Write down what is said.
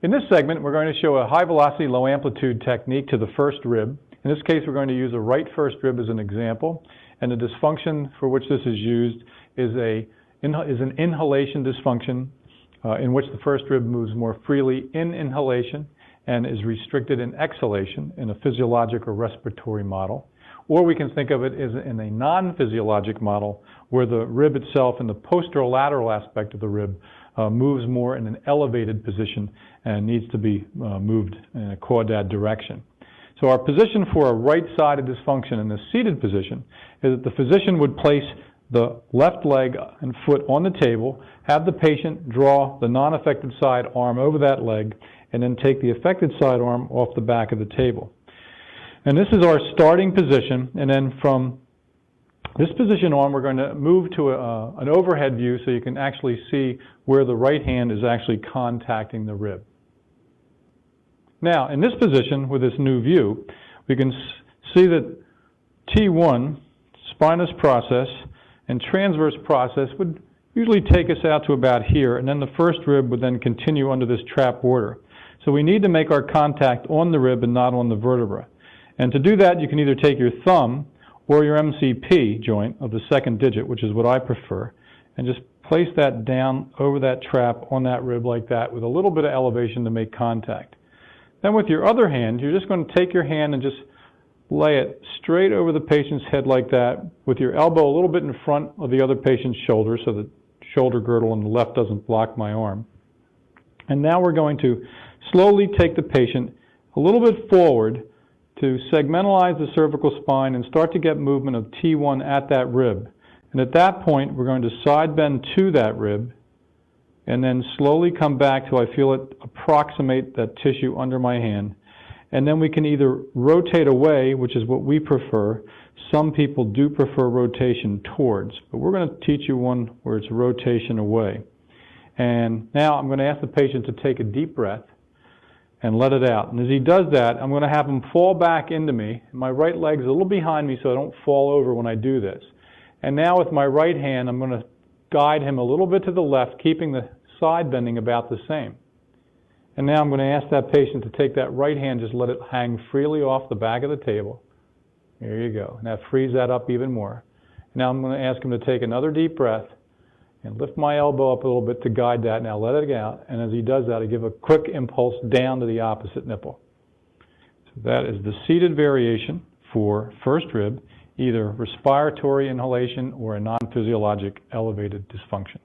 In this segment, we're going to show a high-velocity, low-amplitude technique to the first rib. In this case, we're going to use a right first rib as an example, and the dysfunction for which this is used is an inhalation dysfunction in which the first rib moves more freely in inhalation and is restricted in exhalation in a physiologic or respiratory model. Or we can think of it as in a non-physiologic model where the rib itself and the posterolateral aspect of the rib moves more in an elevated position and needs to be moved in a caudad direction. So our position for a right-sided dysfunction in the seated position is that the physician would place the left leg and foot on the table, have the patient draw the non-affected side arm over that leg, and then take the affected side arm off the back of the table. And this is our starting position, and then from this position on, we're going to move to an overhead view so you can actually see where the right hand is actually contacting the rib. Now, in this position, with this new view, we can see that T1, spinous process, and transverse process would usually take us out to about here, and then the first rib would then continue under this trap border. So we need to make our contact on the rib and not on the vertebra. And to do that, you can either take your thumb or your MCP joint of the second digit, which is what I prefer, and just place that down over that trap on that rib like that with a little bit of elevation to make contact. Then with your other hand, you're just going to take your hand and just lay it straight over the patient's head like that with your elbow a little bit in front of the other patient's shoulder so the shoulder girdle on the left doesn't block my arm. And now we're going to slowly take the patient a little bit forward to segmentalize the cervical spine and start to get movement of T1 at that rib. And at that point, we're going to side bend to that rib and then slowly come back till I feel it approximate that tissue under my hand. And then we can either rotate away, which is what we prefer. Some people do prefer rotation towards, but we're going to teach you one where it's rotation away. And now I'm going to ask the patient to take a deep breath and let it out. And as he does that, I'm going to have him fall back into me. My right leg's a little behind me so I don't fall over when I do this. And now with my right hand, I'm going to guide him a little bit to the left, keeping the side bending about the same. And now I'm going to ask that patient to take that right hand, just let it hang freely off the back of the table. There you go. Now freeze that up even more. Now I'm going to ask him to take another deep breath and lift my elbow up a little bit to guide that. Now let it out, and as he does that, I give a quick impulse down to the opposite nipple. So that is the seated variation for first rib, either respiratory inhalation or a non-physiologic elevated dysfunction.